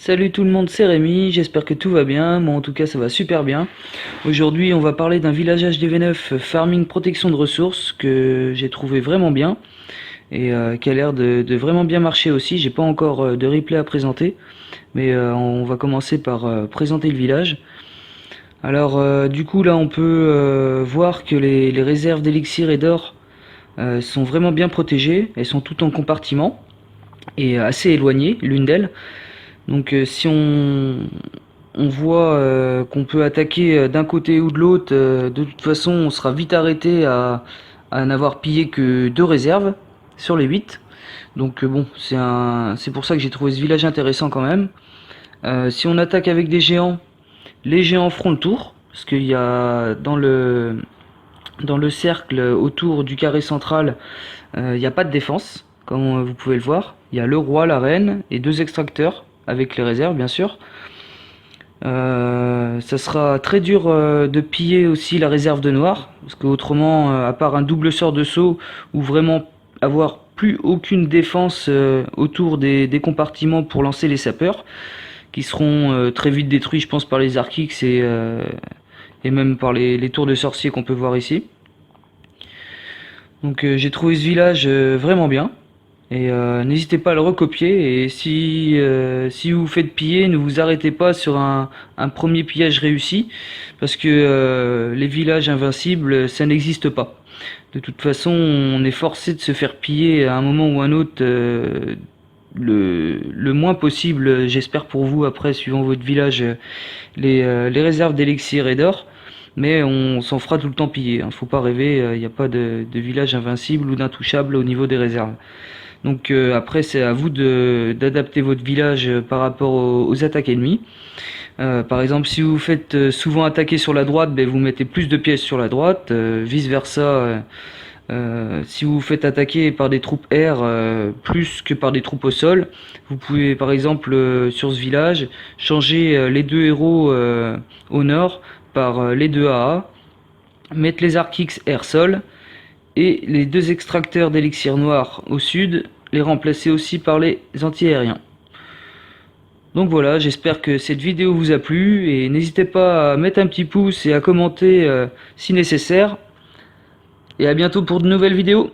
Salut tout le monde, c'est Rémi, j'espère que tout va bien, moi en tout cas ça va super bien. Aujourd'hui on va parler d'un village HDV9 Farming Protection de Ressources que j'ai trouvé vraiment bien et qui a l'air de vraiment bien marcher aussi. J'ai pas encore de replay à présenter, mais on va commencer par présenter le village. Alors du coup là on peut voir que les réserves d'élixir et d'or sont vraiment bien protégées, elles sont toutes en compartiment et assez éloignées l'une d'elles. Donc si on voit qu'on peut attaquer d'un côté ou de l'autre, de toute façon on sera vite arrêté à n'avoir pillé que 2 réserves sur les 8. Donc bon, c'est pour ça que j'ai trouvé ce village intéressant quand même. Si on attaque avec des géants, les géants feront le tour, parce qu'il y a dans le cercle autour du carré central, il n'y a pas de défense, comme vous pouvez le voir. Il y a le roi, la reine et 2 extracteurs, avec les réserves bien sûr. Ça sera très dur de piller aussi la réserve de noir, parce que autrement, à part un double sort de saut, ou vraiment avoir plus aucune défense autour des compartiments pour lancer les sapeurs, qui seront très vite détruits je pense par les Archix et même par les tours de sorciers qu'on peut voir ici. Donc j'ai trouvé ce village vraiment bien. Et n'hésitez pas à le recopier. Et si vous vous faites piller, ne vous arrêtez pas sur un premier pillage réussi. Parce que les villages invincibles, ça n'existe pas. De toute façon, on est forcé de se faire piller à un moment ou un autre le moins possible, j'espère pour vous, après, suivant votre village, les réserves d'élixir et d'or. Mais on s'en fera tout le temps piller, hein. Faut pas rêver, il n'y a pas de village invincible ou d'intouchable au niveau des réserves. Donc après c'est à vous d'adapter votre village par rapport aux attaques ennemies. Par exemple si vous faites souvent attaquer sur la droite, ben, vous mettez plus de pièces sur la droite, vice versa. Si vous vous faites attaquer par des troupes air plus que par des troupes au sol, vous pouvez par exemple sur ce village changer les 2 héros au nord par les 2 AA, mettre les Archix air-sol et les 2 extracteurs d'élixir noir au sud, les remplacer aussi par les anti-aériens. Donc voilà, j'espère que cette vidéo vous a plu et n'hésitez pas à mettre un petit pouce et à commenter si nécessaire. Et à bientôt pour de nouvelles vidéos.